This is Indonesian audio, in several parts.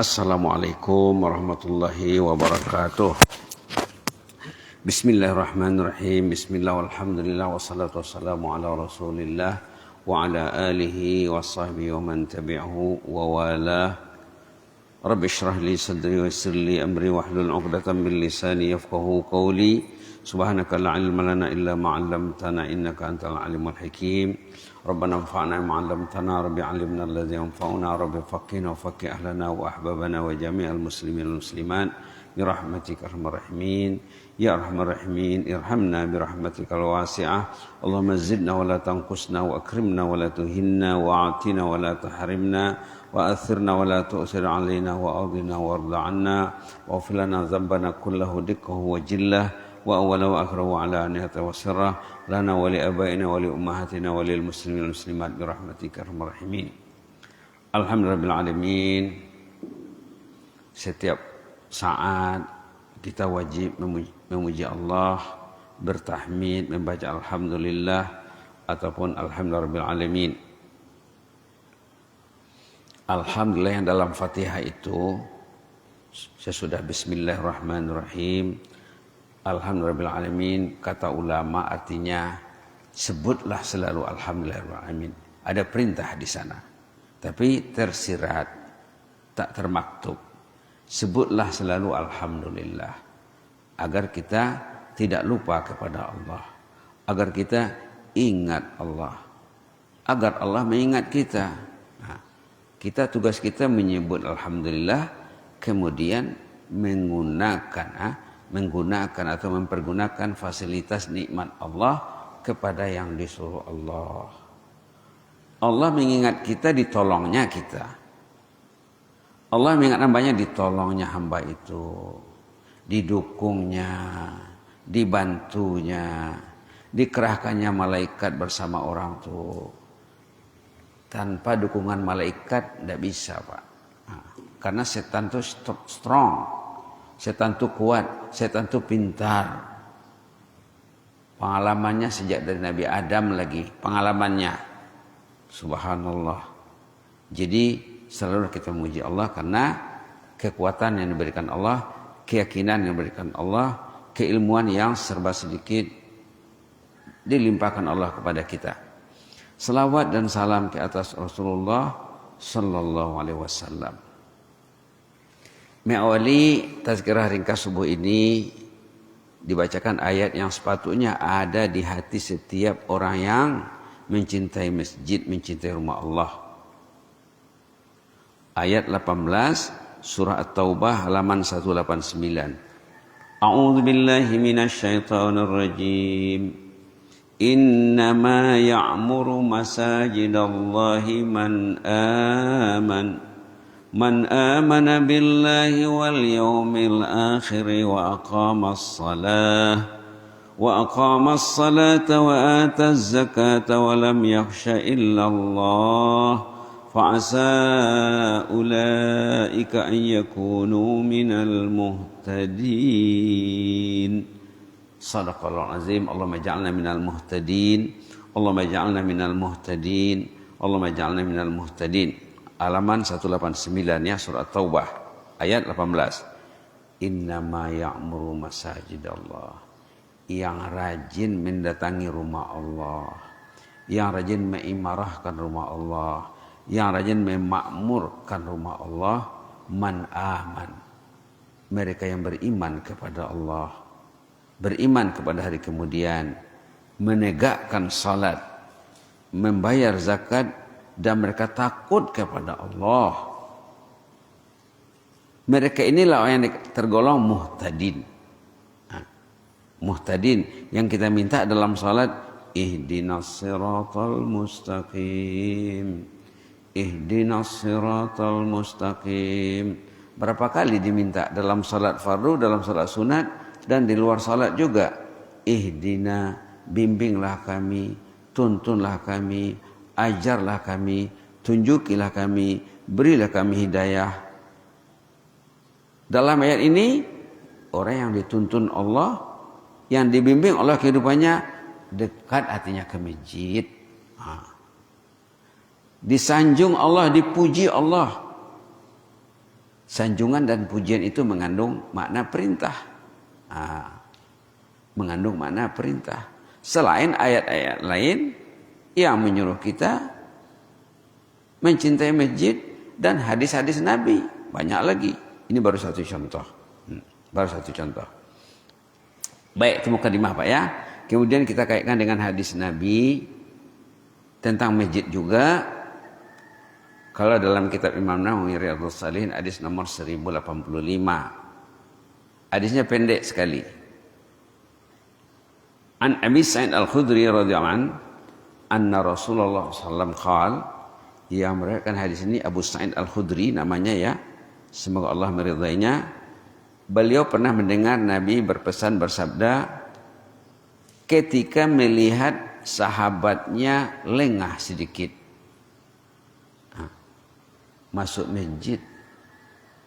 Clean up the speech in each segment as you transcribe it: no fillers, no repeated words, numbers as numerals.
Assalamualaikum warahmatullahi wabarakatuh. Bismillahirrahmanirrahim. Bismillah walhamdulillah wassalatu wassalamu ala rasulillah wa ala alihi wa sahbihi wa man tabi'ahu wa wala. Rabbi shrah li sadri wa yassir li amri wahlul 'uqdatam min lisani yafqahu qawli. Subhanaka la ilma lana illa ma 'allamtana innaka antal alimul hakim. Rabbana anfa'na bima 'allamtana, rabbi 'allimna alladhi yanfa'una, rabbi faqihna wa faqih ahlana wa ahbabana wa jami'al muslimin wal muslimat bi rahmatika arhamar rahimin. Ya arhamar rahimin, irhamna bi rahmatikal wasi'ah. Allahumma zidna wa la tanqusna wa akrimna wa la tuhinna wa atina wa la tahrimna wa athirna wa la tu'sir alaina wa adina warda 'anna wa ighfir lana dhanbana kullahu dikkahu wa jillah wa awwala wa akhira wa ala aniyata wa sirrah lana wa li abaina wa li ummahatina wa lil muslimin wal muslimat bi rahmatika arhamar rahimin. Alhamdulillahil alamin. Setiap saat kita wajib memuji Allah, bertahmid, membaca alhamdulillah ataupun alhamdulillahil alamin. Alhamdulillah yang dalam Fatihah itu sesudah bismillahirrahmanirrahim, alhamdulillahil alamin, kata ulama artinya sebutlah selalu alhamdulillahil alamin. Ada perintah di sana, tapi tersirat, tak termaktub. Sebutlah selalu alhamdulillah agar kita tidak lupa kepada Allah, agar kita ingat Allah, agar Allah mengingat kita. Nah, tugas kita menyebut alhamdulillah, kemudian menggunakan atau mempergunakan fasilitas nikmat Allah kepada yang disuruh Allah. Allah mengingat kita, ditolongnya kita. Allah mengingat hambanya, ditolongnya hamba itu, didukungnya, dibantunya, dikerahkannya malaikat bersama orang itu. Tanpa dukungan malaikat tidak bisa, Pak. Nah, karena setan itu strong, setan itu kuat, setan itu pintar. Pengalamannya sejak dari Nabi Adam lagi, pengalamannya. Subhanallah. Jadi selalu kita memuji Allah karena kekuatan yang diberikan Allah, keyakinan yang diberikan Allah, keilmuan yang serba sedikit dilimpahkan Allah kepada kita. Salawat dan salam ke atas Rasulullah sallallahu alaihi wasallam. Mengawali tazkirah ringkas subuh ini dibacakan ayat yang sepatutnya ada di hati setiap orang yang mencintai masjid, mencintai rumah Allah. Ayat 18 surah At-Taubah halaman 189. A'udzu billahi minasyaitonir rajim. Innama ya'muru masajidallahi man amana billahi wal yawmil akhir wa aqamas salata wa ataz zakata wa lam yakhsha illa Allah. فَعَسَى أُولَئِكَ أَنْ يَكُونُوا مِنَ الْمُهْتَدِينَ. Sadaqallahul azim. Allahumma ij'alna minal muhtadin. Allahumma ij'alna minal muhtadin. Allahumma ij'alna minal muhtadin. Halaman 189 ya, surah Taubah ayat 18. Innama ya'muru masajidallah. Yang rajin mendatangi rumah Allah, yang rajin mengimarahkan rumah Allah, yang rajin memakmurkan rumah Allah, man aman, mereka yang beriman kepada Allah, beriman kepada hari kemudian, menegakkan salat, membayar zakat, dan mereka takut kepada Allah. Mereka inilah yang tergolong muhtadin. Muhtadin yang kita minta dalam salat, ihdinas siratal mustaqim. Ihdinas siratal mustaqim. Berapa kali diminta dalam salat fardu, dalam salat sunat, dan di luar salat juga. Ihdina, bimbinglah kami, tuntunlah kami, ajarlah kami, tunjukilah kami, berilah kami hidayah. Dalam ayat ini, orang yang dituntun Allah, yang dibimbing Allah kehidupannya, dekat hatinya ke masjid. Disanjung Allah, dipuji Allah. Sanjungan dan pujian itu mengandung makna perintah. Mengandung makna perintah. Selain ayat-ayat lain yang menyuruh kita mencintai masjid dan hadis-hadis Nabi. Banyak lagi. Ini baru satu contoh. Baru satu contoh. Baik, itu mukadimah Pak ya. Kemudian kita kaitkan dengan hadis Nabi tentang masjid juga. Kalau dalam kitab Imam Nawawi Riyadhus Shalihin hadis nomor 1085. Hadisnya pendek sekali. An Abi Sa'id Al-Khudri radhiyallahu anhu anna Rasulullah sallallahu alaihi wasallam qala, yang meriwayatkan hadis ini Abu Sa'id Al-Khudri namanya ya. Semoga Allah meridainya. Beliau pernah mendengar Nabi berpesan bersabda ketika melihat sahabatnya lengah sedikit masuk masjid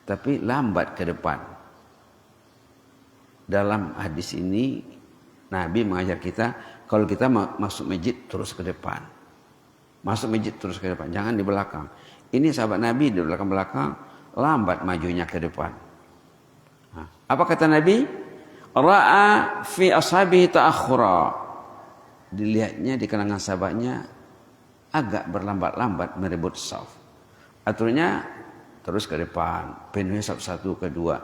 tapi lambat ke depan. Dalam hadis ini Nabi mengajar kita kalau kita masuk masjid terus ke depan. Masuk masjid terus ke depan, jangan di belakang. Ini sahabat Nabi di belakang lambat majunya ke depan. Apa kata Nabi? Ra'a fi ashabihi ta'akhura. Dilihatnya di kalangan sahabatnya agak berlambat-lambat merebut saf. Aturnya terus ke depan, penuhi saf 1, kedua.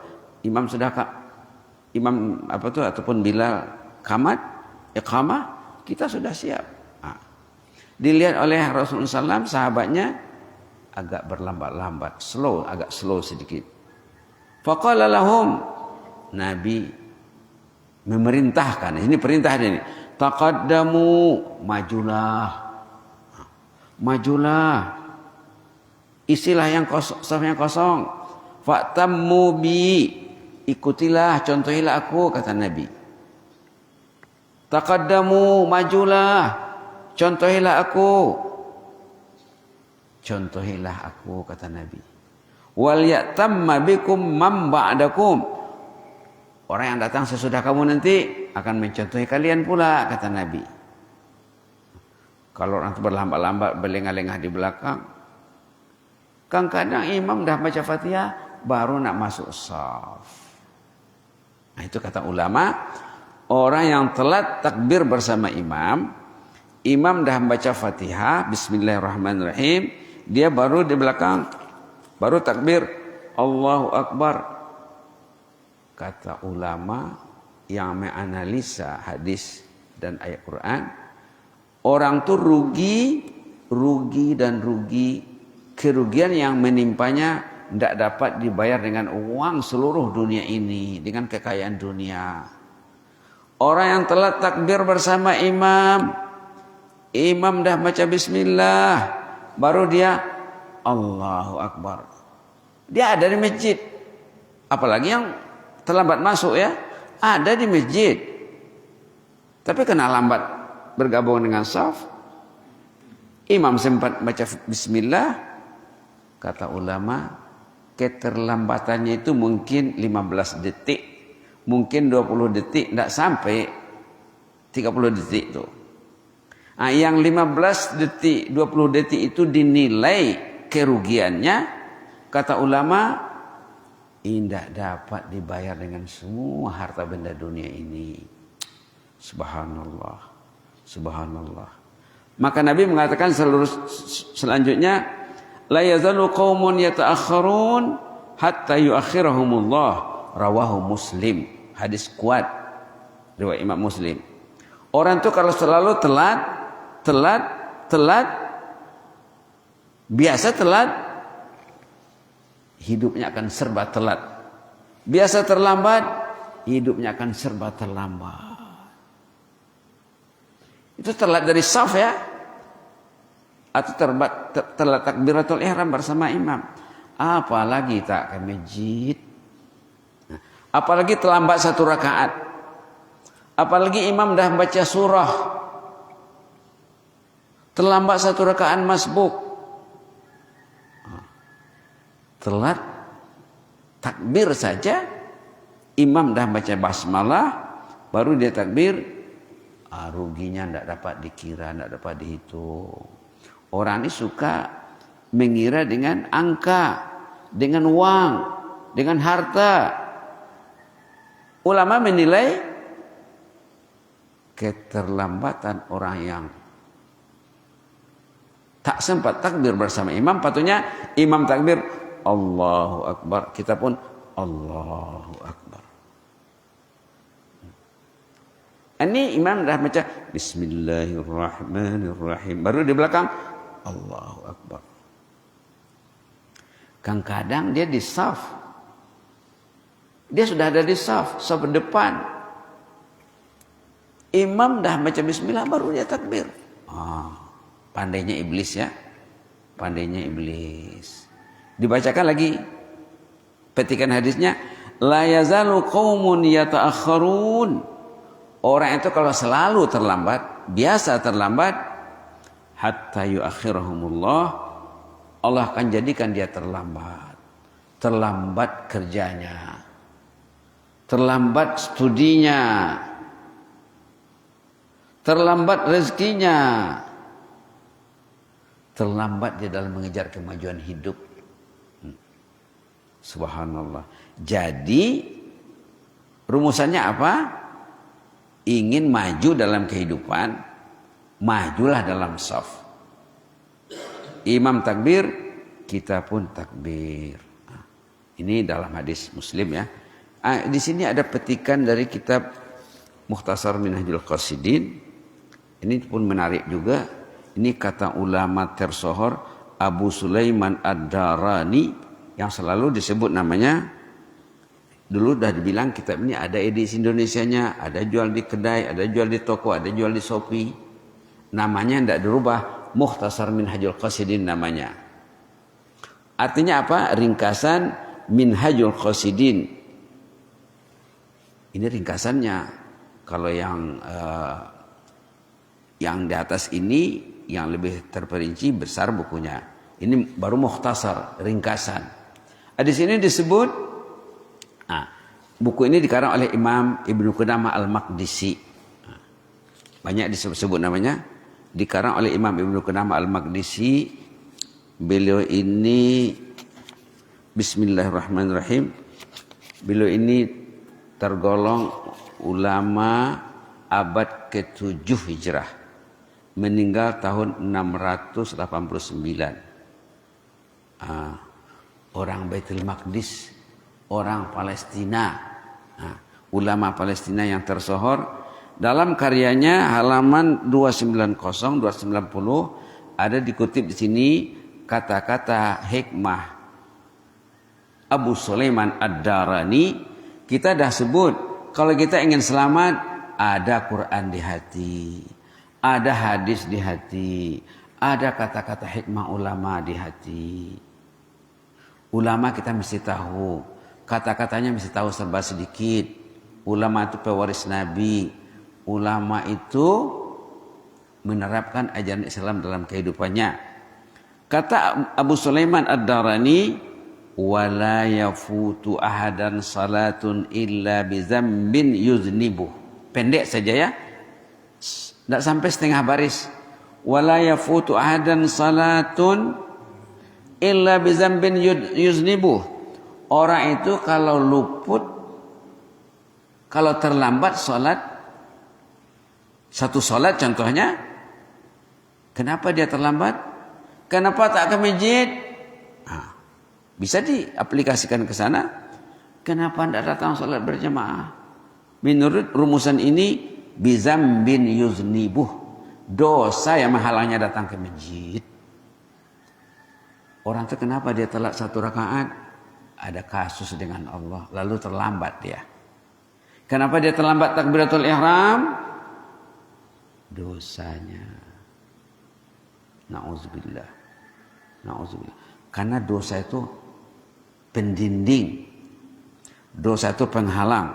Imam sudah imam ataupun Bilal qamat, iqamah, kita sudah siap. Dilihat oleh Rasulullah SAW, sahabatnya agak berlambat-lambat, agak slow sedikit. Faqala lahum, Nabi memerintahkan, ini perintah ini, taqaddamu, majulah, isilah yang kosong, saf yang kosong, fa'tammu bi, ikutilah, contohilah aku, kata Nabi. Taqaddamu, majulah, contohilah aku, kata Nabi. Wal ya'tamma bikum man ba'dakum. Orang yang datang sesudah kamu nanti akan mencontohi kalian pula, kata Nabi. Kalau orang itu berlambat-lambat, berlengah-lengah di belakang, kadang-kadang imam dah baca Fatihah baru nak masuk shaf. Nah, itu kata ulama, orang yang telat takbir bersama imam dah baca Fatihah, bismillahirrahmanirrahim, dia baru di belakang, baru takbir, Allahu Akbar. Kata ulama yang menganalisa hadis dan ayat Quran, orang tuh rugi, kerugian yang menimpanya tidak dapat dibayar dengan uang seluruh dunia ini, dengan kekayaan dunia. Orang yang telat takbir bersama imam dah baca bismillah, baru dia Allahu Akbar. Dia ada di masjid. Apalagi yang terlambat masuk ya, ada di masjid. Tapi kena lambat bergabung dengan saf. Imam sempat baca bismillah, kata ulama, keterlambatannya itu mungkin 15 detik, mungkin 20 detik, tidak sampai 30 detik itu. Nah, yang 15 detik, 20 detik itu dinilai kerugiannya, kata ulama, tidak dapat dibayar dengan semua harta benda dunia ini. Subhanallah. Maka Nabi mengatakan selanjutnya, la yazalu qaumun yata'akhkharun hatta yuakhirahumullah, rawahu Muslim. Hadis kuat riwayat Imam Muslim. Orang itu kalau selalu telat, biasa telat, hidupnya akan serba telat. Biasa terlambat, hidupnya akan serba terlambat. Itu telat dari saf ya, atau telat takbiratul ihram bersama imam. Apalagi tak ke masjid, apalagi terlambat 1 rakaat, apalagi imam dah baca surah, terlambat 1 rakaat masbuk, telat takbir saja, imam dah baca basmalah, baru dia takbir, ruginya tidak dapat dikira, tidak dapat dihitung. Orang ini suka mengira dengan angka, dengan uang. dengan harta. Ulama menilai keterlambatan orang yang tak sempat takbir bersama imam, patutnya imam takbir Allahu Akbar, kita pun Allahu Akbar. Ini imam dah baca Bismillahirrahmanirrahim, baru di belakang Allahu Akbar. Kadang-kadang dia di saf, dia sudah ada di saf depan. Imam dah baca bismillah baru dia takbir. Pandainya iblis ya. Pandainya iblis. Dibacakan lagi petikan hadisnya, la yazalu qaumun yata'akhkharun. Orang itu kalau selalu terlambat, biasa terlambat, hatta yuakhirahumullah, Allah akan jadikan dia terlambat. Terlambat kerjanya. Terlambat studinya. Terlambat rezekinya, terlambat dia dalam mengejar kemajuan hidup. Subhanallah. Jadi rumusannya apa? Ingin maju dalam kehidupan, majulah dalam shaf. Imam takbir, kita pun takbir. Ini dalam hadis Muslim ya. Di sini ada petikan dari kitab Mukhtasar Minhajul Qasidin. Ini pun menarik juga. Ini kata ulama tersohor Abu Sulaiman Ad-Darani yang selalu disebut namanya. Dulu dah dibilang kitab ini ada edisi Indonesianya, ada jual di kedai, ada jual di toko, ada jual di Shopee. Namanya tidak dirubah, Mukhtasar Minhajul Qasidin namanya. Artinya apa? Ringkasan Minhajul Qasidin. Ini ringkasannya. Kalau yang di atas ini yang lebih terperinci besar bukunya. Ini baru mukhtasar, ringkasan. Di sini disebut, buku ini dikarang oleh Imam Ibnu Qudamah Al-Maqdisi. Banyak disebut namanya. Dikarang oleh Imam Ibnu Qudamah Al-Maqdisi. Beliau ini, Bismillahirrahmanirrahim, beliau ini tergolong ulama abad ke-7 Hijrah. Meninggal tahun 689. Orang Baitul Maqdis, orang Palestina, ulama Palestina yang tersohor. Dalam karyanya halaman 290 ada dikutip di sini kata-kata hikmah Abu Sulaiman Ad-Darani. Kita dah sebut kalau kita ingin selamat, ada Quran di hati, ada hadis di hati, ada kata-kata hikmah ulama di hati. Ulama kita mesti tahu, kata-katanya mesti tahu serba sedikit. Ulama itu pewaris Nabi. Ulama itu menerapkan ajaran Islam dalam kehidupannya. Kata Abu Sulaiman Ad-Darani, wala yafutu ahadan salatun illa bizambin yuznibuh. Pendek saja ya. Tidak sampai setengah baris. Wala yafutu ahadan salatun illa bizambin yuznibuh. Orang itu kalau luput, kalau terlambat sholat, satu sholat contohnya, kenapa dia terlambat? Kenapa tak ke masjid? Bisa diaplikasikan ke sana. Kenapa tidak datang sholat berjamaah? Menurut rumusan ini, bizambin yuznibuh, dosa yang menghalangnya datang ke masjid. Orang itu kenapa dia telat satu rakaat? Ada kasus dengan Allah, lalu terlambat dia. Kenapa dia terlambat takbiratul ihram? Dosanya. Na'udzubillah. Na'udzubillah. Karena dosa itu pendinding. Dosa itu penghalang.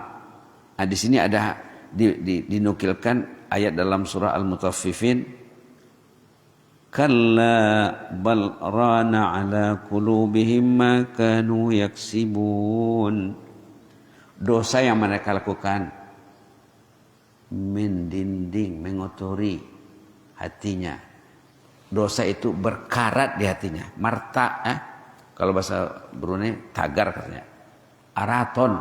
Di sini ada dinukilkan ayat dalam surah Al-Mutaffifin, kalla bal rana ala qulubihim ma kanu yaksibun. Dosa yang mereka lakukan mendinding, mengotori hatinya. Dosa itu berkarat di hatinya. Marta, kalau bahasa Brunei tagar katanya. Araton.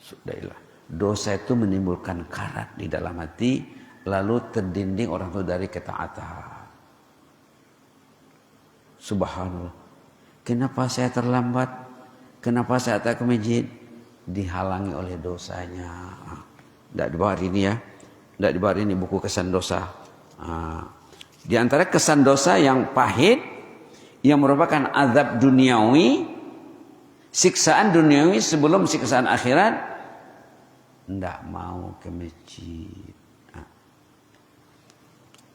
Sudahlah. Dosa itu menimbulkan karat di dalam hati, lalu terdinding orang itu dari ketaatan. Subhanallah. Kenapa saya terlambat? Kenapa saya tak ke masjid? Dihalangi oleh dosanya. Tidak dibawa ini ya. Tidak dibawa ini buku kesan dosa. Di antara kesan dosa yang pahit, yang merupakan azab duniawi, siksaan duniawi sebelum siksaan akhirat, tidak mau ke masjid.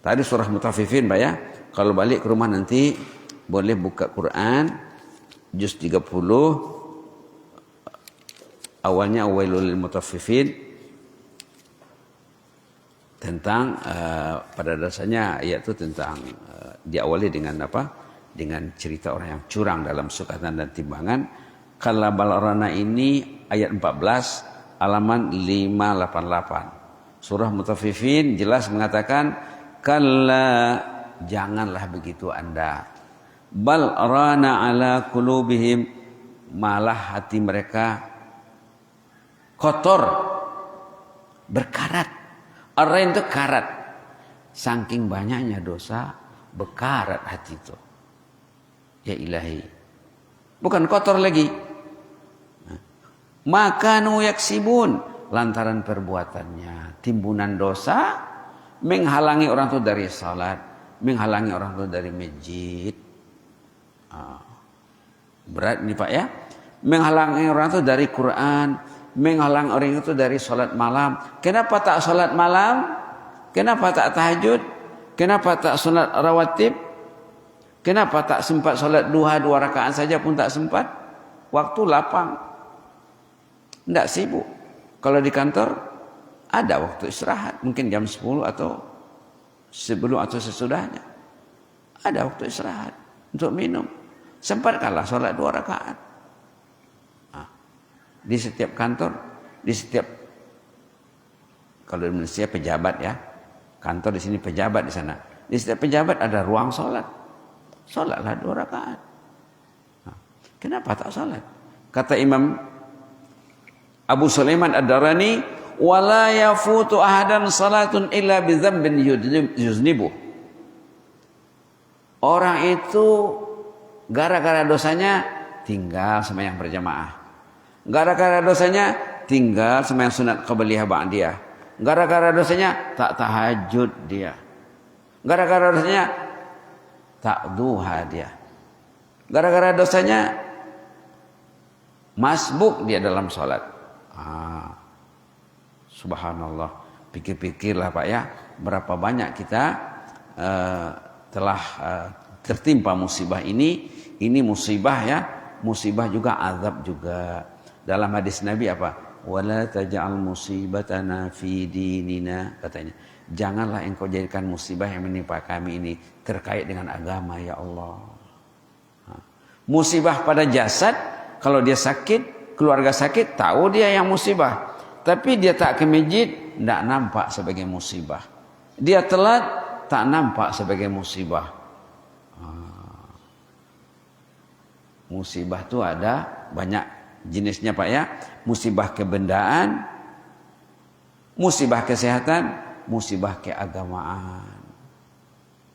Tadi surah Mutaffifin Pak ya. Kalau balik ke rumah nanti boleh buka Quran juz 30 awalnya Wailul lil Mutaffifin, tentang pada dasarnya ayat itu tentang diawali dengan apa? Dengan cerita orang yang curang dalam sukatan dan timbangan. Kalla bal rana ini ayat 14 halaman 588. Surah Mutaffifin jelas mengatakan kalla, janganlah begitu Anda. Bal rana ala qulubihim, malah hati mereka kotor, berkarat. Ar-rain itu karat. Saking banyaknya dosa, berkarat hati itu. Ya ilahi. Bukan kotor lagi. Makanu yaksibun, lantaran perbuatannya. Timbunan dosa menghalangi orang itu dari salat, menghalangi orang itu dari masjid. Berat nih Pak ya. Menghalangi orang itu dari Quran, menghalang orang itu dari sholat malam. Kenapa tak sholat malam? Kenapa tak tahajud? Kenapa tak sholat rawatib? Kenapa tak sempat sholat duha 2 rakaat saja pun tak sempat? Waktu lapang, tidak sibuk. Kalau di kantor ada waktu istirahat, mungkin jam 10 atau sebelum atau sesudahnya. Ada waktu istirahat untuk minum. Sempatkanlah sholat 2 rakaat. Di setiap kantor, di setiap, kalau di Indonesia pejabat ya, kantor di sini pejabat di sana. Di setiap pejabat ada ruang sholat. Sholatlah 2 rakaat. Kenapa tak sholat? Kata Imam Abu Sulaiman Ad-Darani, wala yafutu ahadan salatun illa bi dzambin yuznibu. Orang itu gara-gara dosanya tinggal sembahyang berjamaah. Gara-gara dosanya tinggal sembahyang sunat qabliyah ba'diyah. Gara-gara dosanya tak tahajud dia. Gara-gara dosanya tak duha dia. Gara-gara dosanya masbuk dia dalam salat. Subhanallah. Pikir-pikirlah Pak ya, berapa banyak kita telah tertimpa musibah ini. Ini musibah ya, musibah juga, azab juga. Dalam hadis Nabi apa? Wala taj'al musibatana fi dinina, katanya. Janganlah engkau jadikan musibah yang menimpa kami ini terkait dengan agama ya Allah. Musibah pada jasad, kalau dia sakit, keluarga sakit, tahu dia yang musibah. Tapi dia tak ke masjid, tidak nampak sebagai musibah. Dia telat, tak nampak sebagai musibah. Musibah itu ada banyak jenisnya Pak ya. Musibah kebendaan, musibah kesehatan, musibah keagamaan.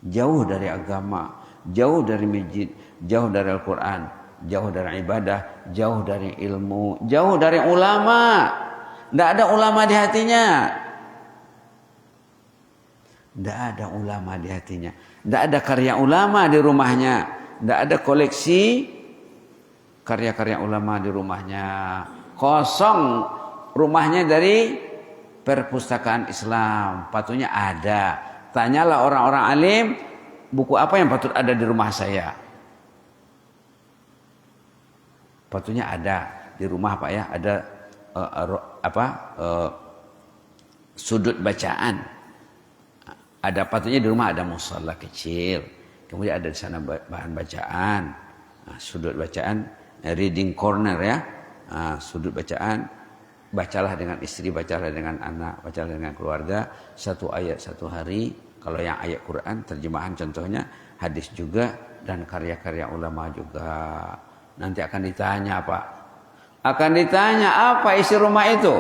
Jauh dari agama, jauh dari masjid, jauh dari Al-Quran, jauh dari ibadah, jauh dari ilmu, jauh dari ulama. Tidak ada ulama di hatinya. Tidak ada ulama di hatinya. Tidak ada karya ulama di rumahnya. Tidak ada koleksi karya-karya ulama di rumahnya. Kosong rumahnya dari perpustakaan Islam. Patutnya ada. Tanyalah orang-orang alim, buku apa yang patut ada di rumah saya? Patutnya ada di rumah Pak ya. Ada sudut bacaan. Ada patutnya di rumah ada musalla kecil. Kemudian ada di sana bahan bacaan. Sudut bacaan, reading corner ya. Sudut bacaan, bacalah dengan istri, bacalah dengan anak, bacalah dengan keluarga, 1 ayat 1 hari. Kalau yang ayat Quran terjemahan contohnya, hadis juga, dan karya-karya ulama juga. Nanti akan ditanya, Pak. Akan ditanya apa isi rumah itu?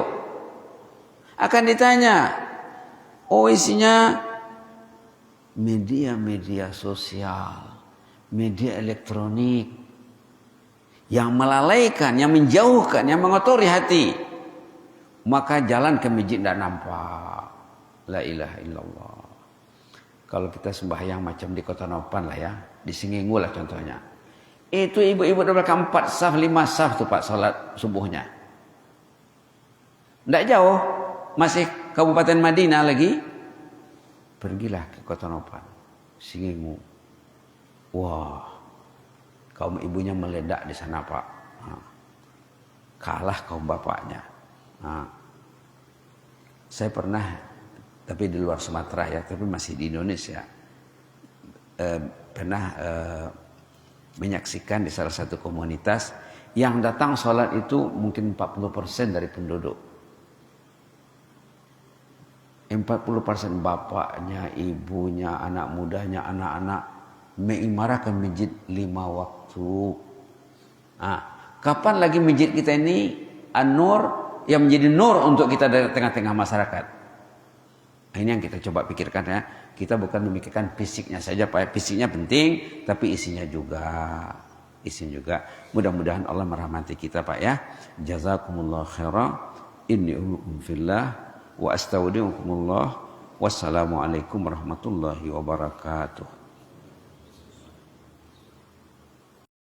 Akan ditanya. Oh, isinya media-media sosial, media elektronik yang melalaikan, yang menjauhkan, yang mengotori hati. Maka jalan ke masjid tidak nampak. La ilaha illallah. Kalau kita sembahyang macam di Kota Nopan lah ya, di Singingu lah contohnya. Itu ibu-ibu di belakang 4 saf, 5 saf tuh Pak salat subuhnya. Tidak jauh, masih Kabupaten Madinah lagi. Pergilah ke Kota Nopan, Singingu. Wah, kaum ibunya meledak di sana Pak. Kalah kaum bapaknya. Saya pernah, tapi di luar Sumatera ya, tapi masih di Indonesia, pernah menyaksikan di salah satu komunitas yang datang sholat itu mungkin 40% dari penduduk. 40% bapaknya, ibunya, anak mudanya, anak-anak mengimarahkan masjid 5 waktu. Kapan lagi masjid kita ini an-nur yang menjadi nur untuk kita dari tengah-tengah masyarakat? Ini yang kita coba pikirkan ya. Kita bukan memikirkan fisiknya saja, Pak. Fisiknya penting, tapi isinya juga. Mudah-mudahan Allah merahmati kita, Pak ya. Jazakumullah khairan. Inni umukum fillah wa astaudiukumullah. Wassalamualaikum warahmatullahi wabarakatuh.